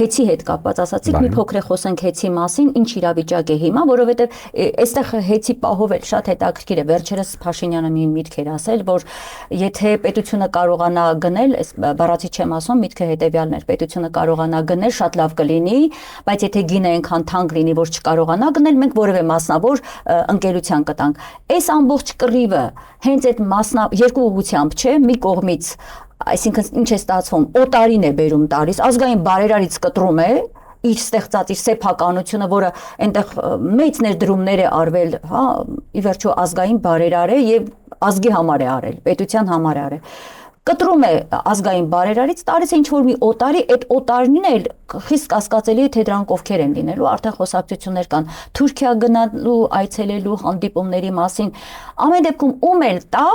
հեծի հետ կապված ասացիք, մի փոքր խոսենք հեծի մասին, ինչ իրավիճակ է հիմա, որովհետև այստեղ հեծի պահով էլ շատ հետաքրքիր է, վերջերս Փաշինյանը մի միտք էր ասել, որ եթե պետությունը կարողանա գնել, այս բառացի չեմ ասում, միտքը հետևյալն էր, պետությունը կարողանա գնել, շատ լավ կլինի, բայց եթե գինը այնքան թանկ լինի, որ չկարողանա գնել, մենք որևէ մասնավոր ընկերության կտանք։ Այս ամբողջ կռիվը հենց այդ երկու ուղղությամբ չէ, մի կողմից այսինքն ինչ է ստացվում, օտարին է բերում տալիս, ազգային բարերարից կտրում է իր ստեղծած իր սեփականությունը, որը այնտեղ մեծ ներդրումներ է արվել, հա, ի վերջո ազգային բարերար է եւ ազգի համար է արել, պետության համար է արել։ Կտրում է ազգային բարերարից տալիս է ինչ-որ մի օտարի, այդ օտարին էլ խիստ կասկածելի է, թե դրանք ովքեր են լինելու, արդեն խոսակցություններ կան Թուրքիա գնալու, այցելելու հանդիպումների մասին, ամեն դեպքում ում էլ տա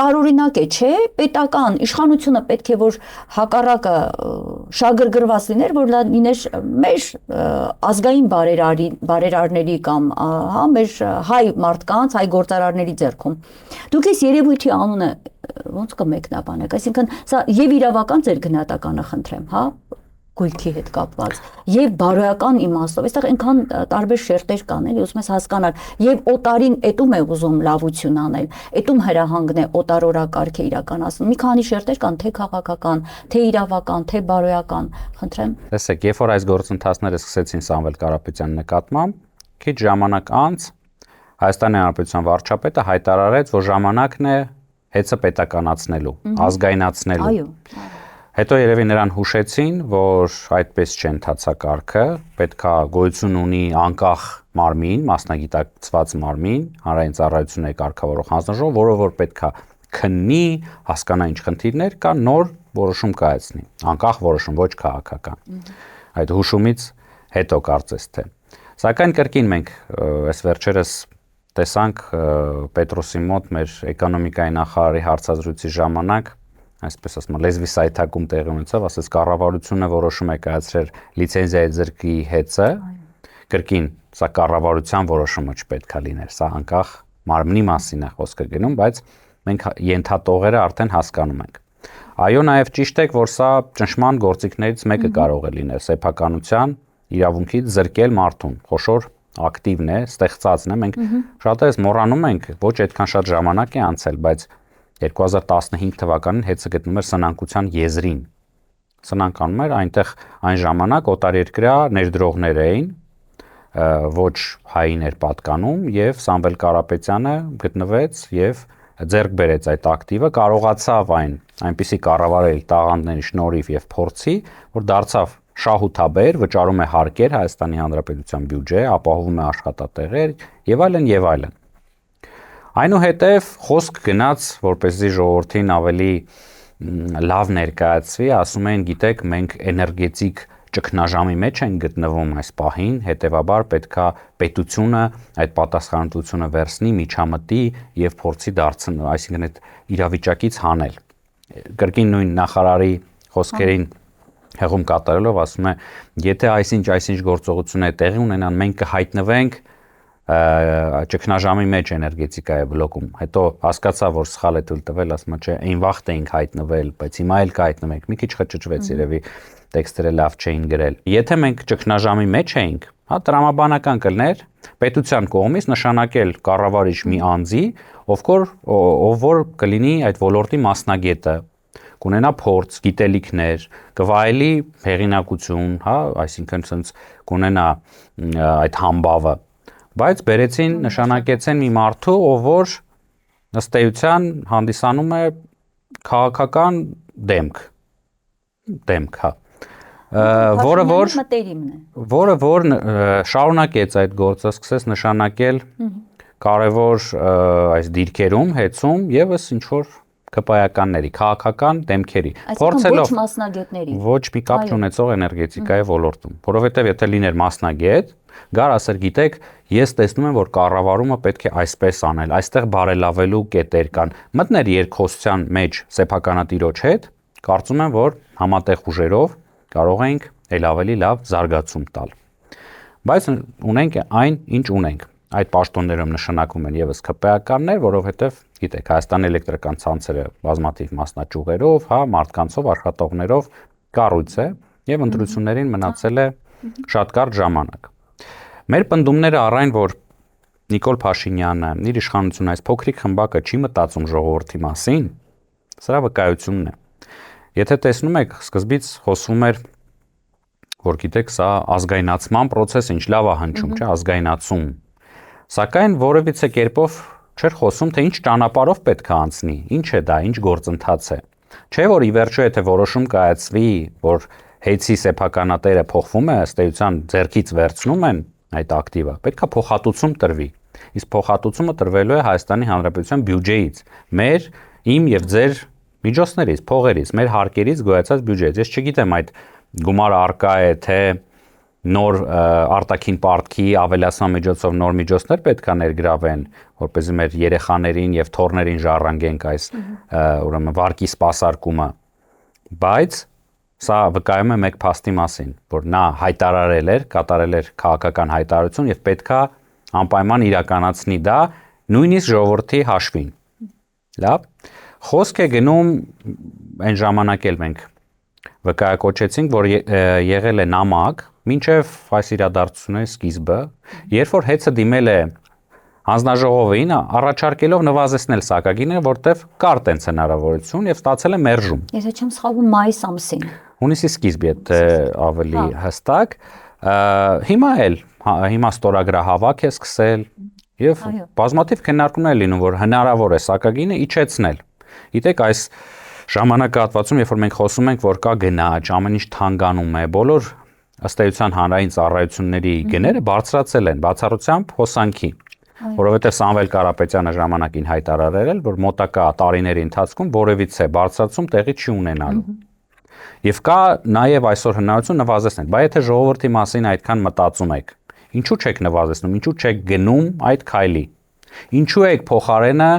տարօրինակ է, չէ, պետական իշխանությունը պետք է որ հակառակը շագրգռված լիներ, որ լիներ մեր ազգային բարերարների կամ հա մեր հայ մարդկանց, հայ գործարարների ձեռքում։ Դուք այս երևույթի անունը ոնց կմեկնաբանեք, այսինքն սա եւ իրավական ձեր գնահատականը խնդրեմ, հա, գույքի հետ կապված եւ բարոյական իմաստով, այստեղ այնքան տարբեր շերտեր կան, էլի ուզում ես հասկանալ, եւ օտարին էտում է ուզում լավություն անել, էտում հրահանգն է օտարորակարգ է իրականացնում։ Մի քանի շերտեր կան, թե քաղաքական, թե իրավական, թե բարոյական, խնդրեմ։ Տեսեք, երբ որ այս գործընթացները սկսեցին Սամվել Կարապետյանի նկատմամբ, քիչ ժամանակ անց Հայաստանի Հանրապետության վարչապետը հայտարարեց, որ ժամանակն է հեծը պետականացնելու, ազգայնացնելու։ Այո։ Հետո երևի նրան հուշեցին, որ այդպես չէ ընթացակարգը, պետքա գոյություն ունի անկախ մարմին, մասնագիտացված մարմին, հանրային ծառայությունների կարգավորող հանձնաժողով, որը որ պետքա քննի, հասկանա ինչ խնդիրներ կա, նոր որոշում կայացնի, անկախ որոշում, ոչ քաղաքական։ Այդ հուշումից հետո կարծես թե։ Սակայն կրկին մենք այս վերջերս տեսանք Պետրոսի մոտ մեր էկոնոմիկայի նախարարի հարցազրույցի ժամանակ, այսպես ասում, լեզվի սայթակում տեղի ունեցավ, ասես կառավարությունը որոշում է կայացրել լիցենզիայի ձեռքի հեծը, կրկին սա կառավարության որոշումը չպետք է լիներ, սա անկախ մարմնի մասին է խոսքը գնում, բայց մենք ենթատողերը արդեն հասկանում ենք։ Այո, նաև ճիշտ է, որ սա ճնշման գործիքներից մեկը կարող է լինել սեփականության իրավունքից զրկել մարդուն, խոշոր ակտիվն է, ստեղծածն է, մենք շատերս մոռանում ենք, ոչ այդքան շատ ժամանակ է անցել, բայց 2015 թվականին հեծը գտնում էր սնանկության եզրին։ Սնանկանում էր այնտեղ այն ժամանակ օտարերկրյա ներդրողներ էին, ոչ հային էր պատկանում եւ Սամվել Կարապետյանը գտնվեց եւ ձեռք բերեց այդ ակտիվը, կարողացավ այնպիսի կառավարել տաղանդների շնորհիվ եւ փորձի, որ դարձավ շահութաբեր, վճարում է հարկեր Հայաստանի Հանրապետության բյուջե, ապահովում է աշխատատեղեր եւ այլն եւ այլն։ Այնուհետև խոսք գնաց, որպեսզի ժողովրդին ավելի լավ ներկայացվի, ասում են, գիտեք, մենք էներգետիկ ճգնաժամի մեջ ենք գտնվում այս պահին, հետևաբար պետքա պետությունը այդ պատասխանատվությունը վերցնի, միջամտի եւ փորձի դարձնել, այսինքն այդ իրավիճակից հանել։ Կրկին նույն նախարարի խոսքերին հեղում կատարելով ասում է, եթե այսինչ գործողություն է տեղի ունենան, մենք կհայտնվենք ճգնաժամի մեջ էներգետիկայի բլոկում, հետո հասկացա, որ սխալ է թույլ տվել, ասում է, չէ, այն վաղտ էինք հայտնվել, բայց հիմա էլ կհայտնվենք, մի քիչ խճճվեց երևի տեքստերը լավ չէին գրել։ Եթե մենք ճգնաժամի մեջ էինք, հա, տրամաբանական կլներ պետության կողմից նշանակել կառավարիչ մի անձի, ով որ կլինի այդ ոլորտի մասնագետը, կունենա փորձ, գիտելիքներ, կվայելի հեղինակություն, հա, այսինքն ցենց կունենա այդ համբավը, բայց բերեցին նշանակեցեն մի մարդու, ով որ ըստ էության հանդիսանում է քաղաքական դեմք, հա, որը որ շարունակեց այդ գործը, սկսեց նշանակել կարևոր այս դիրքերում, հեծում եւս ինչ որ կպայականների, քաղաքական դեմքերի, փորձելով ոչ մասնագետների, ոչ մի կապ չունեցող էներգետիկայի ոլորտում, որովհետև եթե լիներ մասնագետ, գար ասեր, գիտեք, ես տեսնում եմ, որ կառավարումը պետք է այսպես անել, այստեղ բարելավելու կետեր կան, մտներ երկխոսության մեջ սեփականատիրոջ հետ, կարծում եմ, որ համատեղ ուժերով կարող ենք ել ավելի լավ զարգացում տալ։ Բայց ունենք այն, ինչ ունենք։ Այդ պաշտոններում նշանակում են եւս ԿՊԱ-ականներ, որովհետեւ գիտեք, Հայաստանի էլեկտրական ցանցերը բազմաթիվ մասնաճյուղերով, հա, մարդկանցով, աշխատողներով կառույց է, եւ ընտրություններին մնացել է շատ կարճ ժամանակ։ Մեր պնդումները առայն, որ Նիկոլ Փաշինյանը իր իշխանությունը այս փոքրիկ խմբակը չի մտածում ժողովրդի մասին, սրա վկայությունն է։ Եթե տեսնում եք, սկզբից խոսվում էր, որ գիտեք, սա ազգայնացման process, ինչ լավ է հնչում, չէ, ազգայնացում։ Սակայն որևիցե կերպով չէր խոսում, թե ինչ ճանապարհով պետք է անցնի, ինչ է դա, ինչ գործընթաց է։ Չէ՞ որ ի վերջո եթե որոշում կայացվի, որ հեյցի սեփականատերը փոխվում է, ըստ էության ձեռքից վերցնում են այդ ակտիվը, պետք է փոխհատուցում տրվի։ Իսկ փոխհատուցումը տրվելու է Հայաստանի Հանրապետության բյուջեից, մեր, իմ եւ ձեր միջոցներից, փողերից, մեր հարկերից գոյացած բյուջեից։ Ես չգիտեմ այդ գումարը արկա է, թե նոր արտաքին պարտքի ավելացման միջոցով նոր միջոցներ պետք է ներգրավեն, որպեսզի մեր երեխաներին եւ թոռներին ժառանգենք այս ուրեմն վարկի սպասարկումը, բայց սա վկայում է մեկ փաստի մասին, որ նա հայտարարել էր, կատարել էր քաղաքական հայտարարություն եւ պետքա անպայման իրականացնի դա նույնիսկ ժողովրդի հաշվին։ Լավ, խոսք է գնում այն ժամանակ էլ մենք վկայակոչեցինք, որ եղել է նամակ մինչև այս իրադարձությունների սկիզբը, երբ որ հեծը դիմել է հանձնաժողովին, առաջարկելով նվազեցնել սակագինը, որտեվ կար տենց հնարավորություն եւ ստացել է մերժում։ Եթե չեմ սխալվում, մայիս ամսին։ Հունիսի սկիզբի է ավելի հստակ։ Հիմա ստորագրահավաք է սկսել եւ բազմաթիվ քննարկումներ լինում, որ հնարավոր է սակագինը իջեցնել։ Գիտեք, այս ժամանակահատվածում, երբ որ մենք խոսում ենք, որ կա գնաճ, ամեն ինչ թանկանում է, բոլոր ըստ էության հանրային ծառայությունների գները բարձրացել են, բացառությամբ հոսանքի, որովհետև Սամվել Կարապետյանը ժամանակին հայտարարել էր, որ մոտակա տարիների ընթացքում որևիցե բարձրացում տեղի չի ունենալու։ Եվ կա նաև այսօր հնարավորություն նվազեցնել, բայց եթե ժողովրդի մասին այդքան մտածում եք, ինչու չեք նվազեցնում, ինչու չեք գնում այդ քայլի, ինչու եք փոխարենը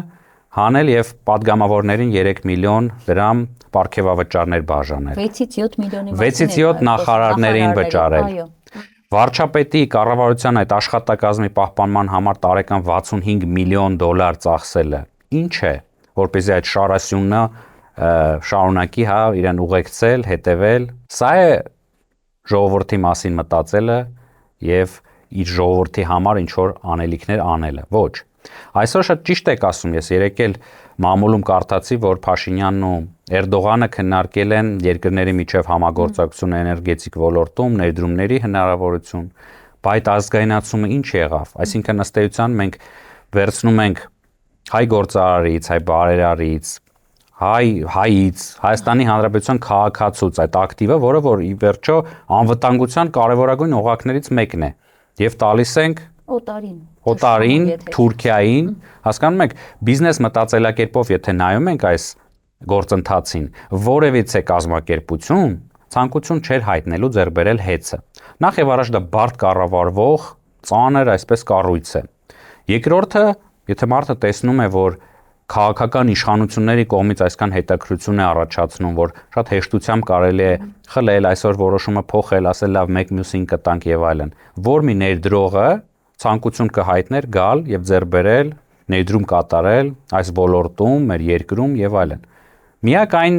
հանել եւ падգամավորներին 3 միլիոն դրամ պարգևավճարներ բաժանել։ 6-ից 7 միլիոնի 6-ից 7 նախարարներին վճարել։ Վարչապետի կառավարության այդ աշխատակազմի պահպանման համար տարեկան 65 միլիոն դոլար ծախսելը ինչ է, որպեսզի այդ շարասյունը շարունակի իրեն ուղեկցել, հետևել։ Սա է ժողովրդի մասին մտածելը եւ իր ժողովրդի համար ինչ որ անելիքներ անելը։ Ոչ։ Այսօր շատ ճիշտ եք ասում, ես երեկ էլ մամուլում կարդացի, որ Փաշինյանն ու Էրդողանը քննարկել են երկրների միջև համագործակցություն էներգետիկ ոլորտում, ներդրումների հնարավորություն, բայց ազգայնացումը ինչ եղավ։ Այսինքն ըստ էության մենք վերցնում ենք հայ գործարարից, հայ բարերարից, հայից, Հայաստանի Հանրապետության քաղաքացուց այդ ակտիվը, որը որ ի վերջո անվտանգության կարևորագույն օղակներից մեկն է, եւ տալիս ենք օտարին, Թուրքիային, հասկանում եք, բիզնես մտածելակերպով եթե նայում ենք այս գործընթացին, որևիցե կազմակերպություն ցանկություն չէր հայտնելու ձեռք բերել հեծը։ Նախ եւ առաջ դա բարդ կառավարվող ծանր այսպես կառույց է։ Երկրորդը, եթե մարդը տեսնում է, որ քաղաքական իշխանությունների կողմից այսքան հետաքրություն է առաջացնում, որ շատ հեշտությամբ կարելի է խլել, այսօր որոշումը փոխել, ասել լավ մեկ մյուսին կտանք եւ այլն, որ մի ներդրողը ցանկություն կհայտներ գալ եւ ձեռք բերել, ներդրում կատարել այս ոլորտում, մեր երկրում եւ այլն։ Միակ այն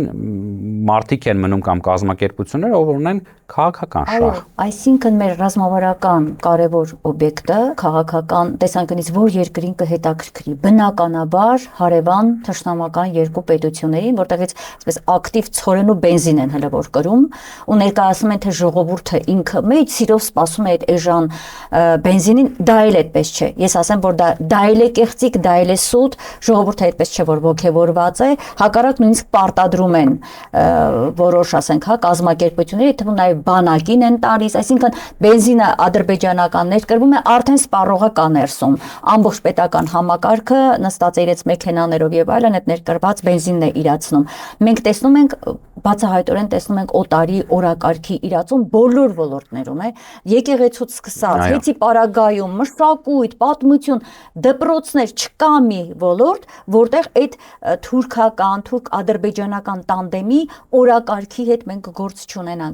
մարդիկ են մնում կամ կազմակերպությունները, ով ունեն քաղաքական շահ։ Այսինքն մեր ռազմավարական կարևոր օբյեկտը քաղաքական տեսանկյունից որ երկրին կհետաքրքրի, բնականաբար հարևան թշնամական երկու պետություններին, որտեղից այսպես ակտիվ ցորեն ու բենզին են հələ որ կրում, ու ներկայացնում են թե ժողովուրդը ինքը մեծ սիրով սպասում է այդ էժան բենզինին, դա էլ այդպես չէ։ Ես ասեմ, որ դա էլ է կեղծիք, դա էլ է սուտ, ժողովուրդը այդպես չէ, որ ոգևորված է, հակառակ նույնիսկ պարտադրում են որոշ, ասենք, կազմակերպությունների, թվում նաև բանակին են տալիս, այսինքն բենզինը ադրբեջանականներ կրվում է, արդեն սպառողը կա ներսում, ամբողջ պետական համակարգը նստած է իրենց մեքենաներով եւ այլն այդ ներկրված բենզինն է իրացնում։ Մենք տեսնում ենք, բացահայտորեն տեսնում ենք օտարի օրակարգի իրացում բոլոր ոլորտներում է, եկեղեցուց սկսած, հեծի պարագայում, մշակույթ, պատմություն, դպրոցներ, չկա մի ոլորտ, որտեղ այդ թուրքական, թուրք-ադրբեջանական տանդեմի օրակարգի հետ մենք գործ չունենանք։